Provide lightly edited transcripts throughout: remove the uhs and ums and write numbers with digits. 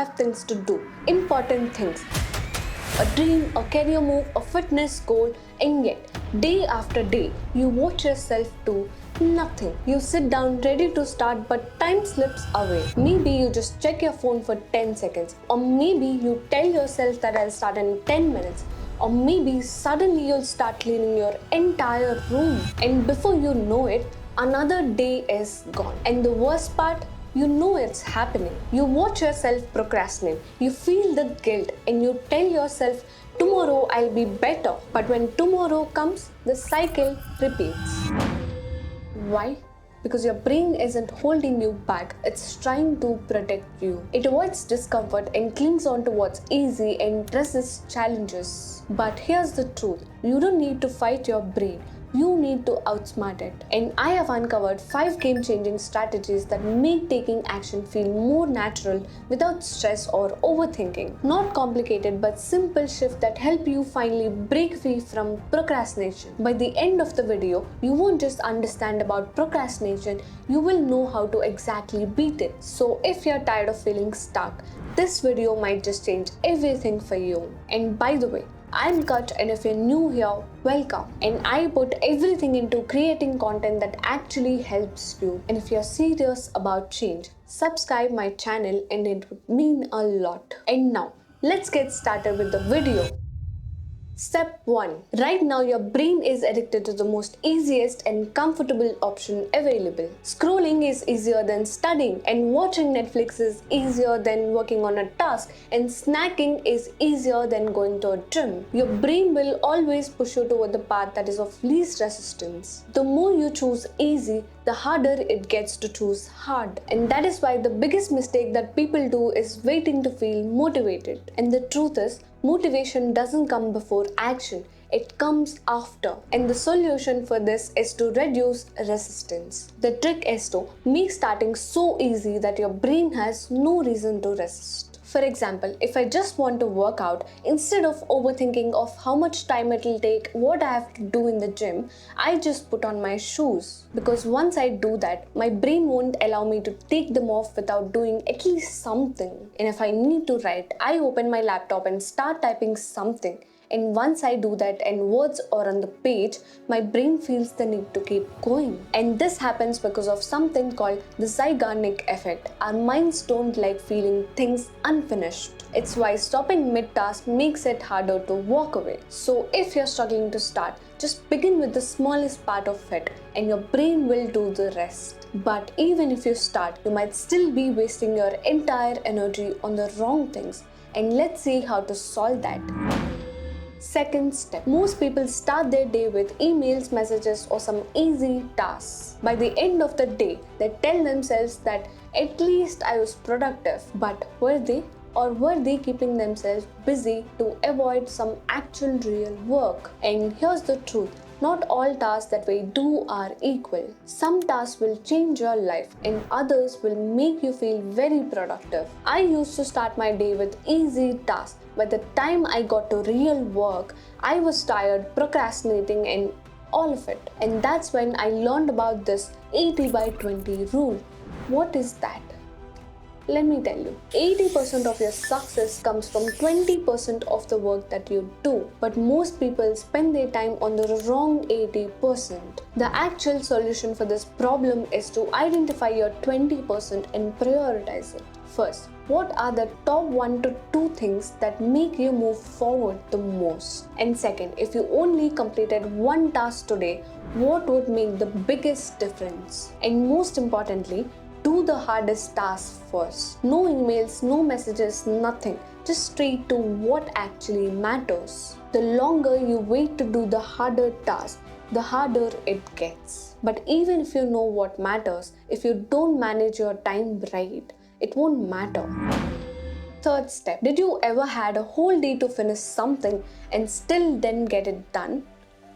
have things to do, important things. A dream, a career move, a fitness goal, and yet, day after day, you watch yourself do nothing. You sit down ready to start, but time slips away. Maybe you just check your phone for 10 seconds, or maybe you tell yourself that I'll start in 10 minutes. Or maybe suddenly you'll start cleaning your entire room, and before you know it, another day is gone. And the worst part, you know it's happening. You watch yourself procrastinate. You feel the guilt and you tell yourself, tomorrow I'll be better. But when tomorrow comes, the cycle repeats. Why? Because your brain isn't holding you back, it's trying to protect you. It avoids discomfort and clings on to what's easy and resists challenges. But here's the truth, you don't need to fight your brain. You need to outsmart it. And I have uncovered 5 game-changing strategies that make taking action feel more natural without stress or overthinking. Not complicated but simple shifts that help you finally break free from procrastination. By the end of the video, you won't just understand about procrastination, you will know how to exactly beat it. So if you're tired of feeling stuck, this video might just change everything for you. And by the way, I'm Kat, and if you're new here, welcome. And I put everything into creating content that actually helps you. And if you're serious about change, subscribe my channel and it would mean a lot. And now, let's get started with the video. Step 1. Right now your brain is addicted to the most easiest and comfortable option available. Scrolling is easier than studying, and watching Netflix is easier than working on a task, and snacking is easier than going to a gym. Your brain will always push you toward the path that is of least resistance. The more you choose easy, the harder it gets to choose hard. And that is why the biggest mistake that people do is waiting to feel motivated. And the truth is, motivation doesn't come before action, it comes after. And the solution for this is to reduce resistance. The trick is to make starting so easy that your brain has no reason to resist. For example, if I just want to work out, instead of overthinking of how much time it'll take, what I have to do in the gym, I just put on my shoes. Because once I do that, my brain won't allow me to take them off without doing at least something. And if I need to write, I open my laptop and start typing something. And once I do that and words are on the page, my brain feels the need to keep going. And this happens because of something called the Zeigarnik effect. Our minds don't like feeling things unfinished. It's why stopping mid-task makes it harder to walk away. So if you're struggling to start, just begin with the smallest part of it and your brain will do the rest. But even if you start, you might still be wasting your entire energy on the wrong things. And let's see how to solve that. Second step. Most people start their day with emails, messages, or some easy tasks. By the end of the day, they tell themselves that at least I was productive. But were they? Or were they keeping themselves busy to avoid some actual real work? And here's the truth. Not all tasks that we do are equal. Some tasks will change your life and others will make you feel very productive. I used to start my day with easy tasks. By the time I got to real work, I was tired, procrastinating and all of it. And that's when I learned about this 80/20 rule. What is that? Let me tell you, 80% of your success comes from 20% of the work that you do. But most people spend their time on the wrong 80%. The actual solution for this problem is to identify your 20% and prioritize it. First, what are the top 1 to 2 things that make you move forward the most? And second, if you only completed one task today, what would make the biggest difference? And most importantly, do the hardest task first. No emails, no messages, nothing. Just straight to what actually matters. The longer you wait to do the harder task, the harder it gets. But even if you know what matters, if you don't manage your time right, it won't matter. Third step. Did you ever had a whole day to finish something and still didn't get it done?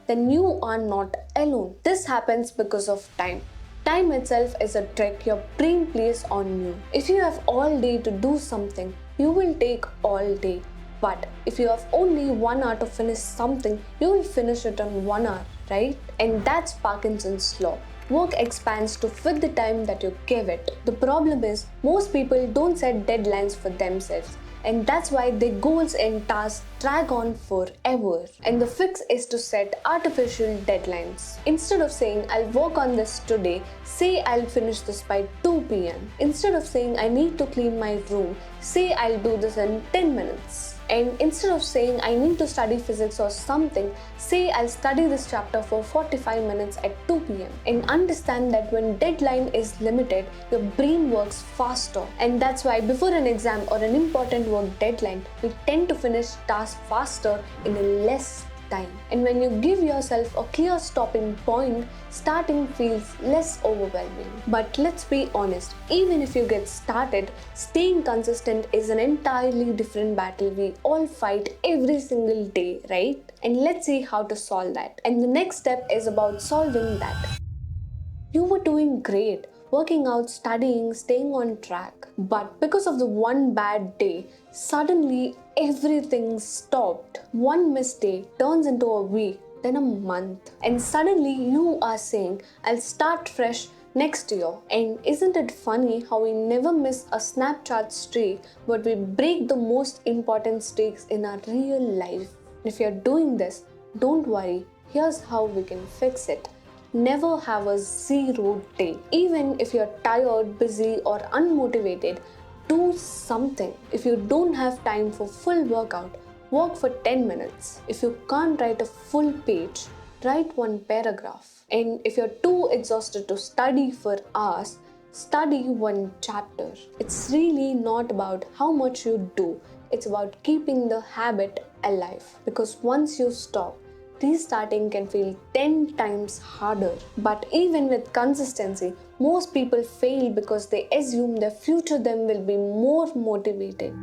Then you are not alone. This happens because of time. Time itself is a trick your brain plays on you. If you have all day to do something, you will take all day. But if you have only 1 hour to finish something, you will finish it in 1 hour, right? And that's Parkinson's law. Work expands to fit the time that you give it. The problem is, most people don't set deadlines for themselves. And that's why their goals and tasks drag on forever. And the fix is to set artificial deadlines. Instead of saying, I'll work on this today, say I'll finish this by 2 p.m. Instead of saying, I need to clean my room, say I'll do this in 10 minutes. And instead of saying I need to study physics or something, say I'll study this chapter for 45 minutes at 2 p.m. And understand that when deadline is limited, your brain works faster. And that's why before an exam or an important work deadline, we tend to finish tasks faster in a less time. And when you give yourself a clear stopping point, starting feels less overwhelming. But let's be honest, even if you get started, staying consistent is an entirely different battle we all fight every single day, right? And let's see how to solve that. And the next step is about solving that. You were doing great, working out, studying, staying on track. But because of the one bad day, suddenly everything stopped. One mistake turns into a week, then a month. And suddenly you are saying, I'll start fresh next year. And isn't it funny how we never miss a Snapchat streak, but we break the most important streaks in our real life? If you're doing this, don't worry. Here's how we can fix it. Never have a zero day. Even if you're tired, busy, or unmotivated, do something. If you don't have time for full workout, work for 10 minutes. If you can't write a full page, write one paragraph. And if you're too exhausted to study for hours, study one chapter. It's really not about how much you do, it's about keeping the habit alive. Because once you stop, restarting can feel 10 times harder. But even with consistency, most people fail because they assume their future them will be more motivated.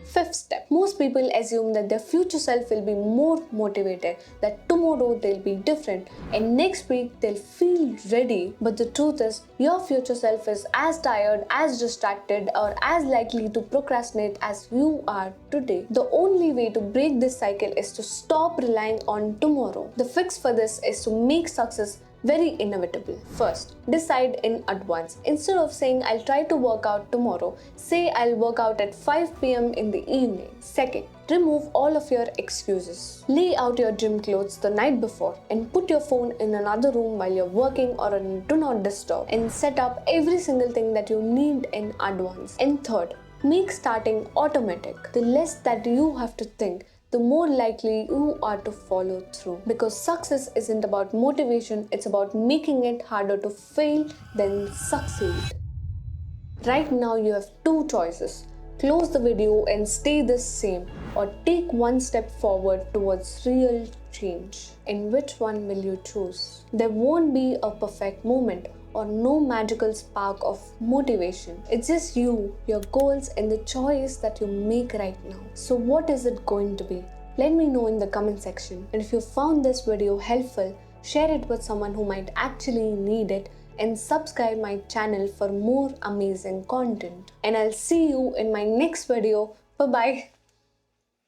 Fifth step, most people assume that their future self will be more motivated, that tomorrow they'll be different and next week they'll feel ready. But the truth is, your future self is as tired, as distracted, or as likely to procrastinate as you are today. The only way to break this cycle is to stop relying on tomorrow. The fix for this is to make success very inevitable. First, decide in advance. Instead of saying I'll try to work out tomorrow, say I'll work out at 5 p.m. in the evening. Second, remove all of your excuses. Lay out your gym clothes the night before and put your phone in another room while you're working or on do not disturb, and set up every single thing that you need in advance. And third, make starting automatic. The less that you have to think, the more likely you are to follow through. Because success isn't about motivation, it's about making it harder to fail than succeed. Right now you have two choices. Close the video and stay the same, or take one step forward towards real change. And which one will you choose? There won't be a perfect moment or no magical spark of motivation. It's just you, your goals, and the choice that you make right now. So what is it going to be? Let me know in the comment section. And if you found this video helpful, share it with someone who might actually need it, and subscribe my channel for more amazing content. And I'll see you in my next video. Bye bye.